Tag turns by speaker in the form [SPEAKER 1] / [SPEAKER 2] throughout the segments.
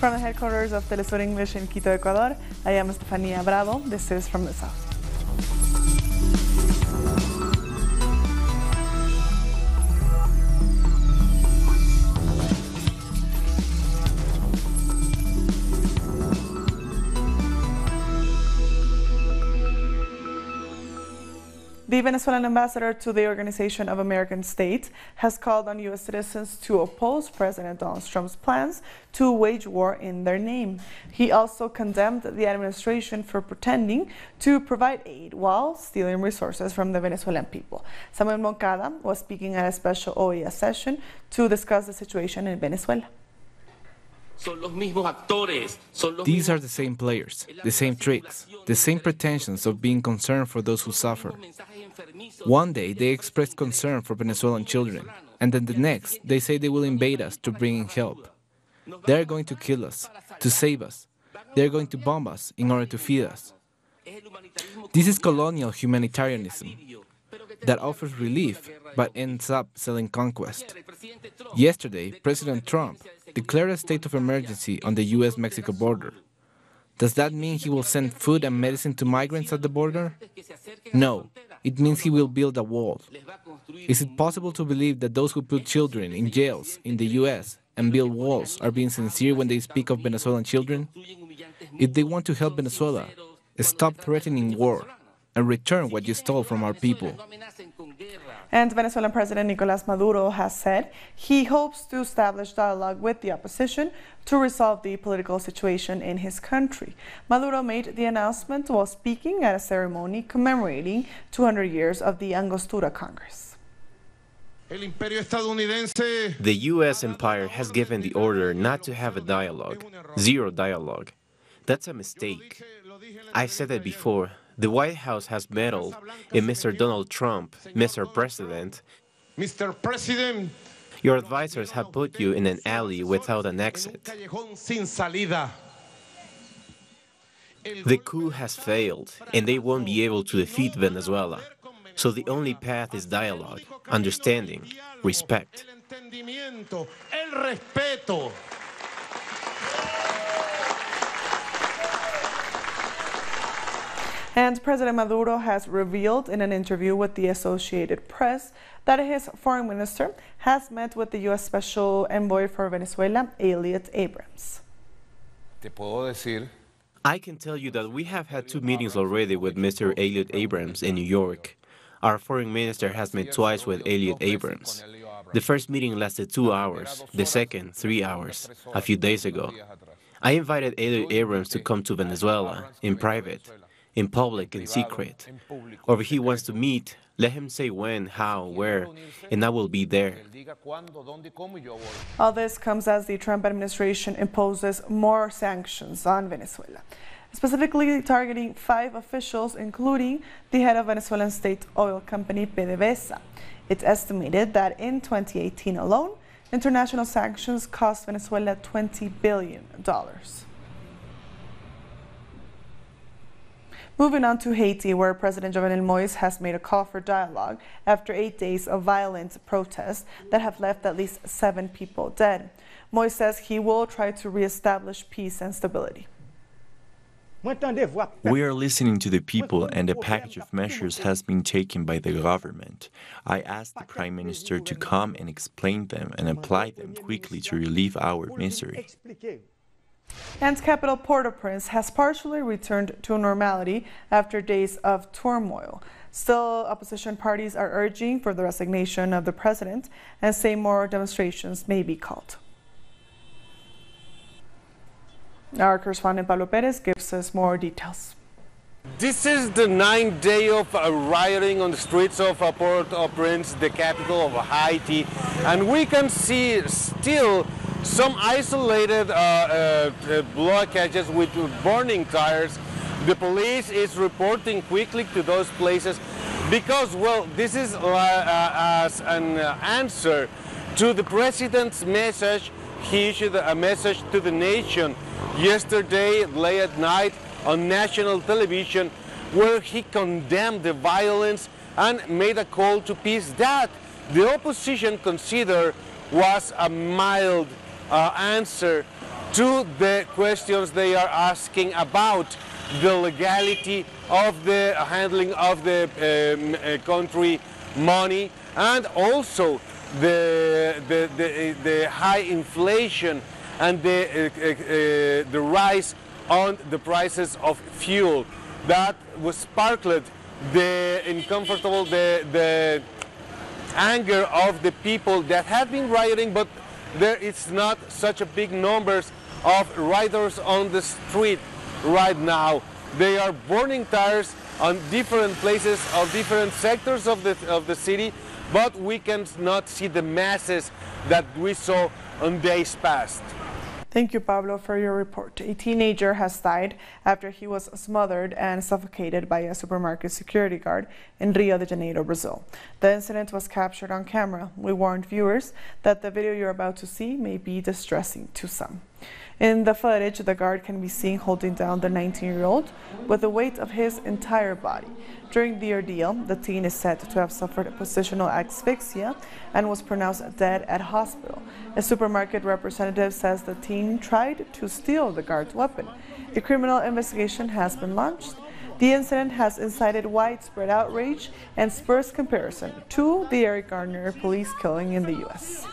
[SPEAKER 1] From the headquarters of Telesur English in Quito, Ecuador, I am Estefanía Bravo. This is From the South. The Venezuelan ambassador to the Organization of American States has called on U.S. citizens to oppose President Donald Trump's plans to wage war in their name. He also condemned the administration for pretending to provide aid while stealing resources from the Venezuelan people. Samuel Moncada was speaking at a special OEA session to discuss the situation in Venezuela.
[SPEAKER 2] These are the same players, the same tricks, the same pretensions of being concerned for those who suffer. One day they express concern for Venezuelan children, and then the next they say they will invade us to bring in help. They are going to kill us, to save us. They are going to bomb us in order to feed us. This is colonial humanitarianism that offers relief but ends up selling conquest. Yesterday, President Trump declared a state of emergency on the U.S.-Mexico border. Does that mean he will send food and medicine to migrants at the border? No, it means he will build a wall. Is it possible to believe that those who put children in jails in the U.S. and build walls are being sincere when they speak of Venezuelan children? If they want to help Venezuela, stop threatening war and return what you stole from our people.
[SPEAKER 1] And Venezuelan President Nicolás Maduro has said he hopes to establish dialogue with the opposition to resolve the political situation in his country. Maduro made the announcement while speaking at a ceremony commemorating 200 years of the Angostura Congress.
[SPEAKER 3] The U.S. empire has given the order not to have a dialogue, zero dialogue. That's a mistake. I've said it before. The White House has meddled in Mr. Donald Trump, Mr. President.
[SPEAKER 4] Mr. President,
[SPEAKER 3] your advisors have put you in an alley without an exit. The coup has failed, and they won't be able to defeat Venezuela. So the only path is dialogue, understanding, respect.
[SPEAKER 1] And President Maduro has revealed in an interview with the Associated Press that his foreign minister has met with the U.S. Special Envoy for Venezuela, Elliot Abrams.
[SPEAKER 3] I can tell you that we have had 2 meetings already with Mr. Elliot Abrams in New York. Our foreign minister has met twice with Elliot Abrams. The first meeting lasted 2 hours, the second 3 hours, a few days ago. I invited Elliot Abrams to come to Venezuela, in private, in public, in secret. Or if he wants to meet, let him say when, how, where, and I will be there.
[SPEAKER 1] All this comes as the Trump administration imposes more sanctions on Venezuela, specifically targeting 5 officials, including the head of Venezuelan state oil company PDVSA. It's estimated that in 2018 alone, international sanctions cost Venezuela $20 billion. Moving on to Haiti, where President Jovenel Moïse has made a call for dialogue after 8 days of violent protests that have left at least 7 people dead. Moïse says he will try to reestablish peace and stability.
[SPEAKER 5] We are listening to the people, and a package of measures has been taken by the government. I asked the Prime Minister to come and explain them and apply them quickly to relieve our misery.
[SPEAKER 1] And capital Port-au-Prince has partially returned to normality after days of turmoil. Still, opposition parties are urging for the resignation of the president and say more demonstrations may be called. Our correspondent Pablo Perez gives us more details.
[SPEAKER 6] This is the 9th day of rioting on the streets of Port-au-Prince, the capital of Haiti, and we can see still some isolated blockages with burning tires. The police is reporting quickly to those places because, well, this is as an answer to the president's message. He issued a message to the nation yesterday, late at night, on national television, where he condemned the violence and made a call to peace that the opposition considered was a mild answer to the questions they are asking about the legality of the handling of the country money, and also the high inflation and the rise on the prices of fuel that was sparked the anger of the people that had been rioting, but there is not such a big numbers of riders on the street right now. They are burning tires on different places of different sectors of the city, but we cannot see the masses that we saw on days past.
[SPEAKER 1] Thank you, Pablo, for your report. A teenager has died after he was smothered and suffocated by a supermarket security guard in Rio de Janeiro, Brazil. The incident was captured on camera. We warned viewers that the video you're about to see may be distressing to some. In the footage, the guard can be seen holding down the 19-year-old with the weight of his entire body. During the ordeal, the teen is said to have suffered positional asphyxia and was pronounced dead at hospital. A supermarket representative says the teen tried to steal the guard's weapon. A criminal investigation has been launched. The incident has incited widespread outrage and spurs comparison to the Eric Garner police killing in the U.S.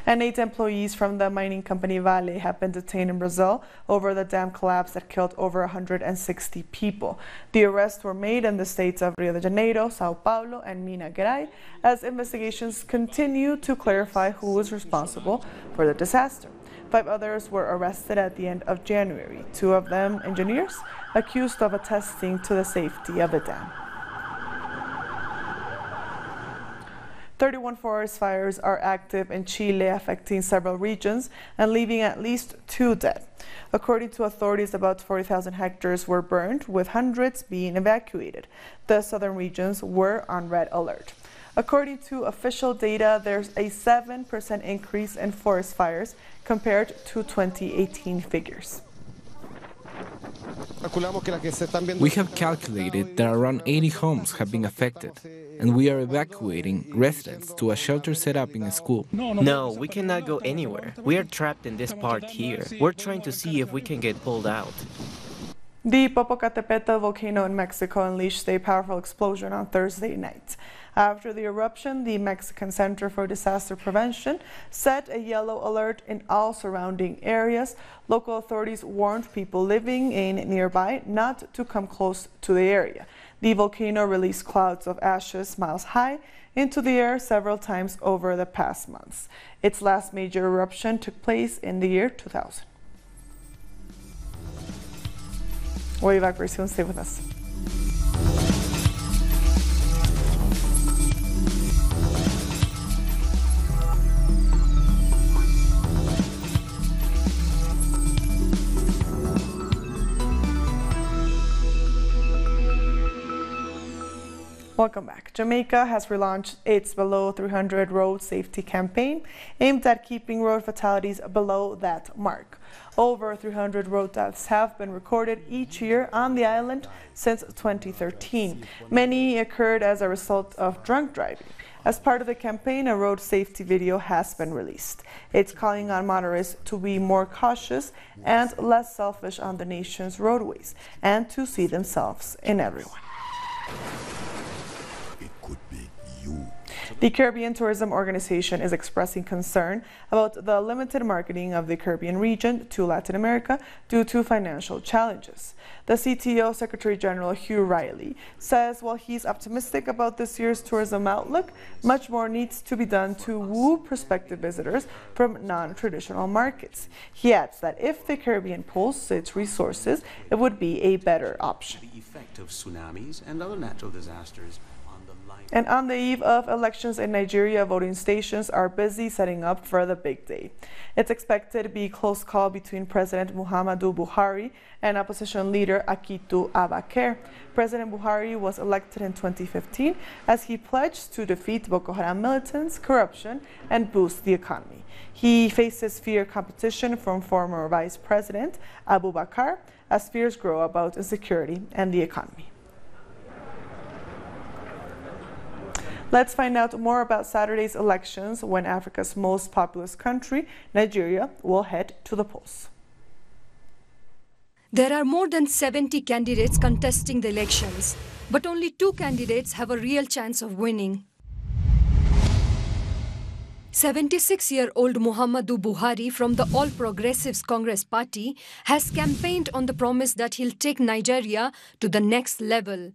[SPEAKER 1] And 8 employees from the mining company Vale have been detained in Brazil over the dam collapse that killed over 160 people. The arrests were made in the states of Rio de Janeiro, Sao Paulo, and Minas Gerais as investigations continue to clarify who was responsible for the disaster. 5 others were arrested at the end of January, 2 of them engineers accused of attesting to the safety of the dam. 31 forest fires are active in Chile, affecting several regions and leaving at least 2 dead. According to authorities, about 40,000 hectares were burned, with hundreds being evacuated. The southern regions were on red alert. According to official data, there's a 7% increase in forest fires compared to 2018 figures.
[SPEAKER 2] We have calculated that around 80 homes have been affected, and we are evacuating residents to a shelter set up in a school.
[SPEAKER 3] No, we cannot go anywhere. We are trapped in this part here. We're trying to see if we can get pulled out.
[SPEAKER 1] The Popocatépetl volcano in Mexico unleashed a powerful explosion on Thursday night. After the eruption, the Mexican Center for Disaster Prevention set a yellow alert in all surrounding areas. Local authorities warned people living in nearby not to come close to the area. The volcano released clouds of ashes miles high into the air several times over the past months. Its last major eruption took place in the year 2000. We'll be back very soon. Stay with us. Welcome back. Jamaica has relaunched its Below 300 road safety campaign aimed at keeping road fatalities below that mark. Over 300 road deaths have been recorded each year on the island since 2013. Many occurred as a result of drunk driving. As part of the campaign, a road safety video has been released. It's calling on motorists to be more cautious and less selfish on the nation's roadways and to see themselves in everyone. The Caribbean Tourism Organization is expressing concern about the limited marketing of the Caribbean region to Latin America due to financial challenges. The CTO Secretary General Hugh Riley says while he's optimistic about this year's tourism outlook, much more needs to be done to woo prospective visitors from non-traditional markets. He adds that if the Caribbean pools its resources, it would be a better option.
[SPEAKER 7] The effect of tsunamis and other natural disasters.
[SPEAKER 1] And on the eve of elections in Nigeria, voting stations are busy setting up for the big day. It's expected to be a close call between President Muhammadu Buhari and opposition leader Atiku Abubakar. President Buhari was elected in 2015 as he pledged to defeat Boko Haram militants, corruption, and boost the economy. He faces fierce competition from former Vice President Abubakar as fears grow about insecurity and the economy. Let's find out more about Saturday's elections when Africa's most populous country, Nigeria, will head to the polls.
[SPEAKER 8] There are more than 70 candidates contesting the elections, but only 2 candidates have a real chance of winning. 76-year-old Muhammadu Buhari from the All Progressives Congress Party has campaigned on the promise that he'll take Nigeria to the next level.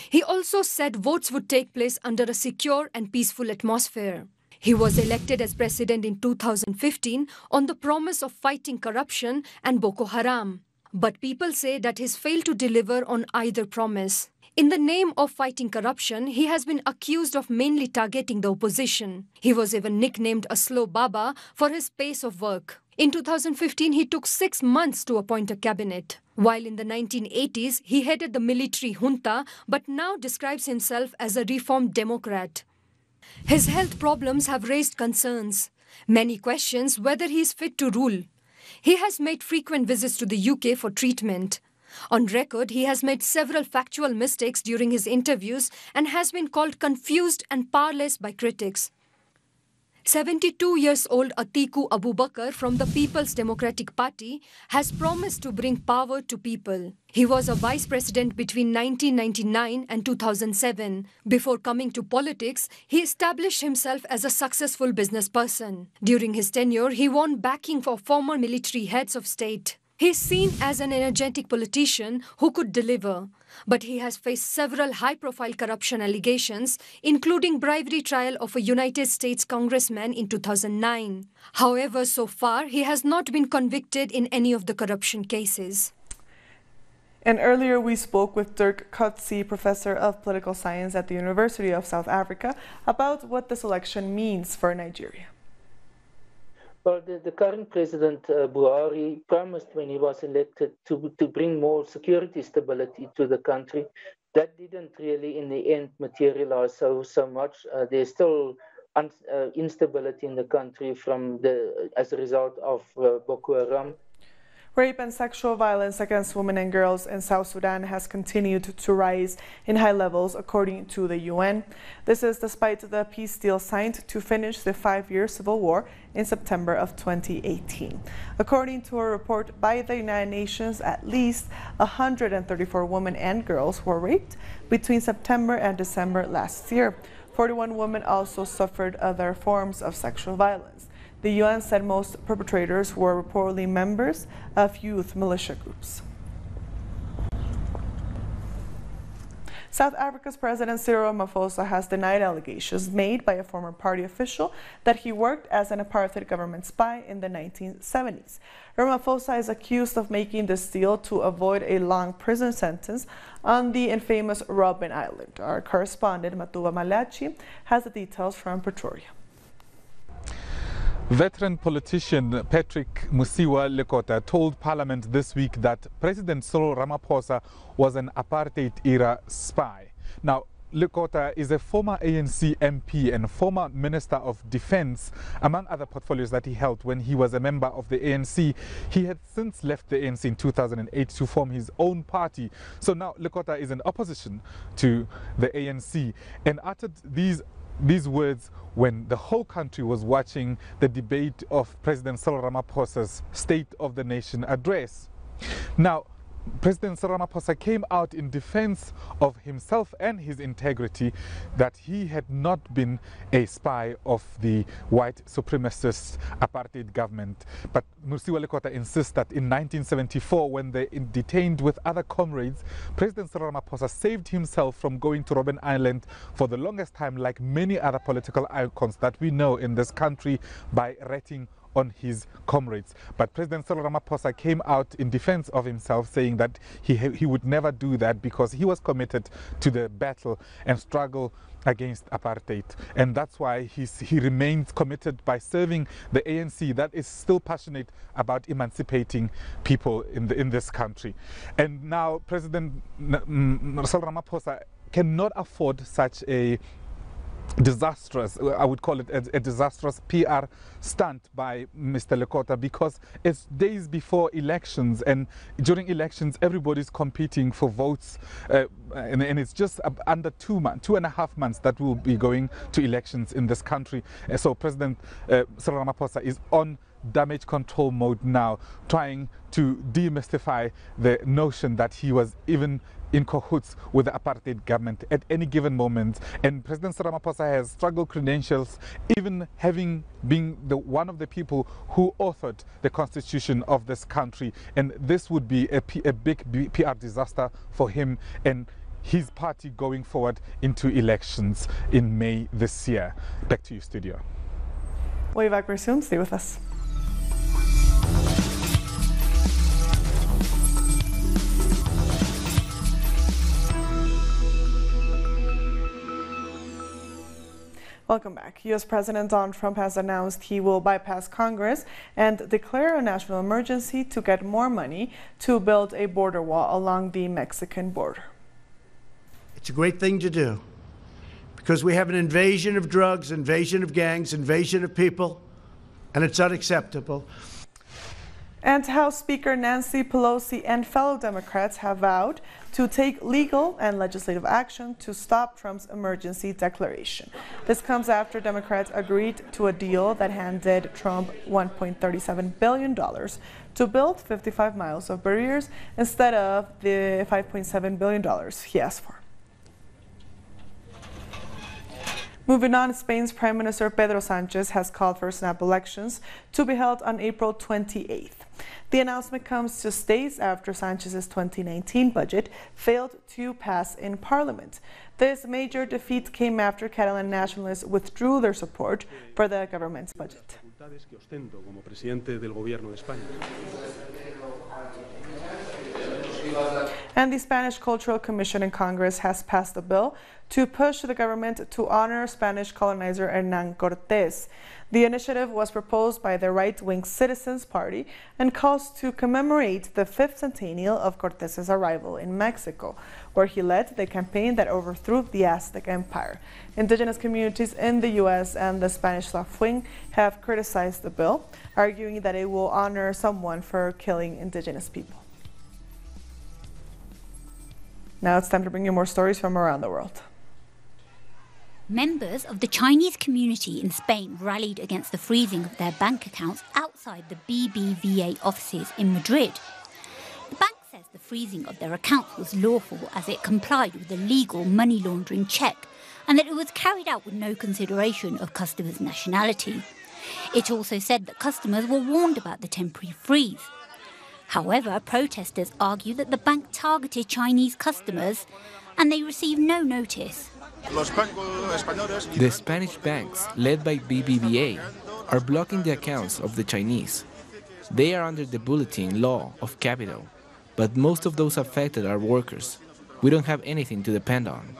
[SPEAKER 8] He also said votes would take place under a secure and peaceful atmosphere. He was elected as president in 2015 on the promise of fighting corruption and Boko Haram. But people say that he's failed to deliver on either promise. In the name of fighting corruption, he has been accused of mainly targeting the opposition. He was even nicknamed a slow Baba for his pace of work. In 2015, he took 6 months to appoint a cabinet. While in the 1980s, he headed the military junta, but now describes himself as a reformed Democrat. His health problems have raised concerns. Many questions whether he is fit to rule. He has made frequent visits to the UK for treatment. On record, he has made several factual mistakes during his interviews and has been called confused and powerless by critics. 72 years old Atiku Abubakar from the People's Democratic Party has promised to bring power to people. He was a vice president between 1999 and 2007. Before coming to politics, he established himself as a successful business person. During his tenure, he won backing for former military heads of state. He is seen as an energetic politician who could deliver, but he has faced several high-profile corruption allegations, including bribery trial of a United States congressman in 2009. However, so far, he has not been convicted in any of the corruption cases.
[SPEAKER 1] And earlier we spoke with Dirk Coetzee, professor of political science at the University of South Africa, about what this election means for Nigeria.
[SPEAKER 9] Well, the current president, Buhari, promised when he was elected to bring more security stability to the country. That didn't really, in the end, materialize so much. There's still instability in the country as a result of Boko Haram.
[SPEAKER 1] Rape and sexual violence against women and girls in South Sudan has continued to rise in high levels, according to the UN. This is despite the peace deal signed to finish the 5-year civil war in September of 2018. According to a report by the United Nations, at least 134 women and girls were raped between September and December last year. 41 women also suffered other forms of sexual violence. The UN said most perpetrators were reportedly members of youth militia groups. South Africa's President Cyril Ramaphosa has denied allegations made by a former party official that he worked as an apartheid government spy in the 1970s. Ramaphosa is accused of making this deal to avoid a long prison sentence on the infamous Robben Island. Our correspondent Matuba Malachi has the details from Pretoria.
[SPEAKER 10] Veteran politician Patrick Musiwa Lekota told Parliament this week that President Cyril Ramaphosa was an apartheid-era spy. Now, Lekota is a former ANC MP and former Minister of Defense, among other portfolios that he held when he was a member of the ANC. He had since left the ANC in 2008 to form his own party. So now Lekota is in opposition to the ANC and uttered these words when the whole country was watching the debate of President Cyril Ramaphosa's State of the Nation address. Now, President Cyril Ramaphosa came out in defense of himself and his integrity, that he had not been a spy of the white supremacist apartheid government. But Musiwa Lekota insists that in 1974, when they detained with other comrades, President Cyril Ramaphosa saved himself from going to Robben Island for the longest time, like many other political icons that we know in this country, by ratting on his comrades. But President Cyril Ramaphosa came out in defense of himself, saying that he would never do that because he was committed to the battle and struggle against apartheid, and that's why he remains committed by serving the ANC that is still passionate about emancipating people in this country. And now President Cyril Ramaphosa cannot afford such a disastrous, I would call it a disastrous PR stunt by Mr. Lekota, because it's days before elections, and during elections everybody's competing for votes, and it's just under 2.5 months that we'll be going to elections in this country. So President Cyril Ramaphosa is on damage control mode now, trying to demystify the notion that he was even in cahoots with the apartheid government at any given moment. And President Cyril Ramaphosa has struggle credentials, even having been one of the people who authored the constitution of this country. And this would be a big PR disaster for him and his party going forward into elections in May this year. Back to you, studio.
[SPEAKER 1] We'll be back very soon. Stay with us. Welcome back. U.S. President Donald Trump has announced he will bypass Congress and declare a national emergency to get more money to build a border wall along the Mexican border.
[SPEAKER 11] It's a great thing to do because we have an invasion of drugs, invasion of gangs, invasion of people, and it's unacceptable.
[SPEAKER 1] And House Speaker Nancy Pelosi and fellow Democrats have vowed to take legal and legislative action to stop Trump's emergency declaration. This comes after Democrats agreed to a deal that handed Trump $1.37 billion to build 55 miles of barriers instead of the $5.7 billion he asked for. Moving on, Spain's Prime Minister Pedro Sánchez has called for snap elections to be held on April 28th. The announcement comes just days after Sánchez's 2019 budget failed to pass in Parliament. This major defeat came after Catalan nationalists withdrew their support for the government's budget. And the Spanish Cultural Commission in Congress has passed a bill to push the government to honor Spanish colonizer Hernán Cortés. The initiative was proposed by the right-wing Citizens Party and calls to commemorate the 5th centennial of Cortés's arrival in Mexico, where he led the campaign that overthrew the Aztec Empire. Indigenous communities in the U.S. and the Spanish left wing have criticized the bill, arguing that it will honor someone for killing indigenous people. Now it's time to bring you more stories from around the world.
[SPEAKER 12] Members of the Chinese community in Spain rallied against the freezing of their bank accounts outside the BBVA offices in Madrid. The bank says the freezing of their accounts was lawful as it complied with a legal money laundering check and that it was carried out with no consideration of customers' nationality. It also said that customers were warned about the temporary freeze. However, protesters argue that the bank targeted Chinese customers and they received no notice.
[SPEAKER 2] The Spanish banks, led by BBVA, are blocking the accounts of the Chinese. They are under the bulletin law of capital, but most of those affected are workers. We don't have anything to depend on.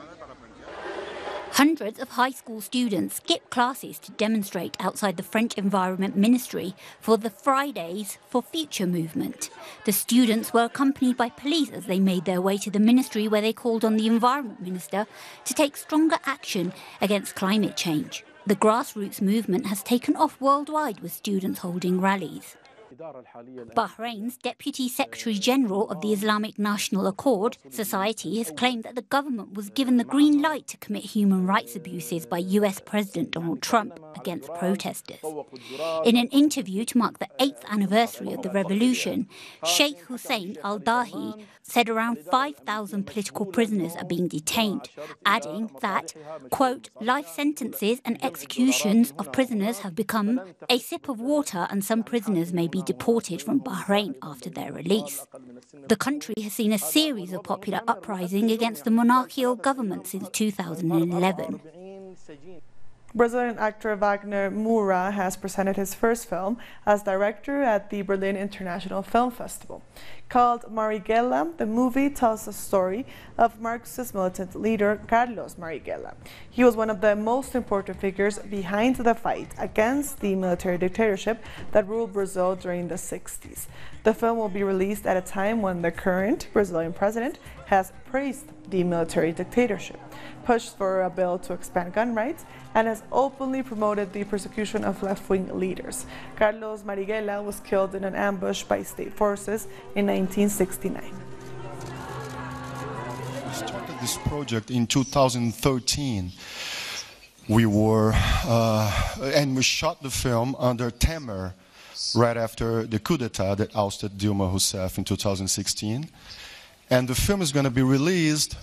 [SPEAKER 12] Hundreds of high school students skipped classes to demonstrate outside the French Environment Ministry for the Fridays for Future movement. The students were accompanied by police as they made their way to the ministry, where they called on the Environment Minister to take stronger action against climate change. The grassroots movement has taken off worldwide, with students holding rallies. Bahrain's Deputy Secretary General of the Islamic National Accord Society has claimed that the government was given the green light to commit human rights abuses by US President Donald Trump against protesters. In an interview to mark the 8th anniversary of the revolution, Sheikh Hussein al-Dahi said around 5,000 political prisoners are being detained, adding that, quote, life sentences and executions of prisoners have become a sip of water and some prisoners may be deported from Bahrain after their release. The country has seen a series of popular uprisings against the monarchical government since 2011.
[SPEAKER 1] Brazilian actor Wagner Moura has presented his first film as director at the Berlin International Film Festival. Called Marighella, the movie tells the story of Marxist militant leader Carlos Marighella. He was one of the most important figures behind the fight against the military dictatorship that ruled Brazil during the 60s. The film will be released at a time when the current Brazilian president has praised the military dictatorship, pushed for a bill to expand gun rights, and has openly promoted the persecution of left-wing leaders. Carlos Marighella was killed in an ambush by state forces in 1969.
[SPEAKER 13] We started this project in 2013. We shot the film under Temer, right after the coup d'etat that ousted Dilma Rousseff in 2016. And the film is going to be released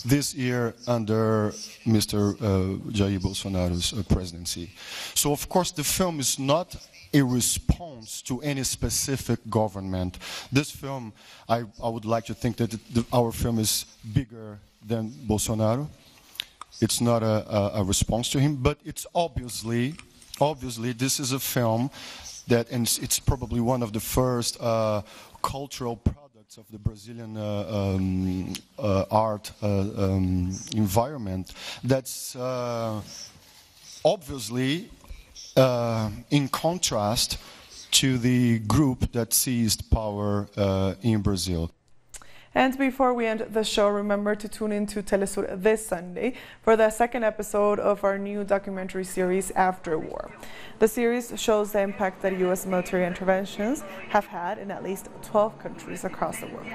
[SPEAKER 13] this year under Mr. Jair Bolsonaro's presidency. So, of course, the film is not a response to any specific government. This film, I would like to think that our film is bigger than Bolsonaro. It's not a response to him, but it's obviously this is a film that, and it's probably one of the first cultural products of the Brazilian art environment that's obviously in contrast to the group that seized power in Brazil.
[SPEAKER 1] And before we end the show, remember to tune in to Telesur this Sunday for the second episode of our new documentary series, After War. The series shows the impact that U.S. military interventions have had in at least 12 countries across the world.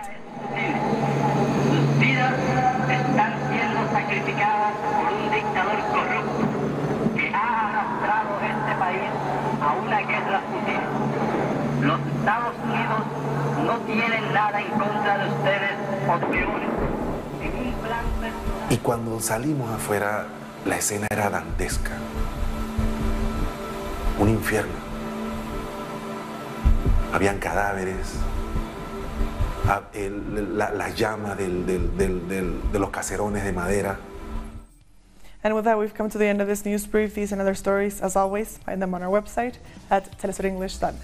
[SPEAKER 14] Los Estados Unidos no tienen nada en contra de ustedes o peores.
[SPEAKER 15] Y cuando salimos afuera, la escena era dantesca. Un infierno. Habían cadáveres, la llama de los caserones de madera.
[SPEAKER 1] And with that, we've come to the end of this news brief. These and other stories, as always, find them on our website at telesurenglish.net.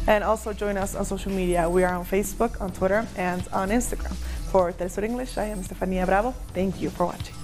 [SPEAKER 1] And also join us on social media. We are on Facebook, on Twitter, and on Instagram. For Telesur English, I am Stefania Bravo. Thank you for watching.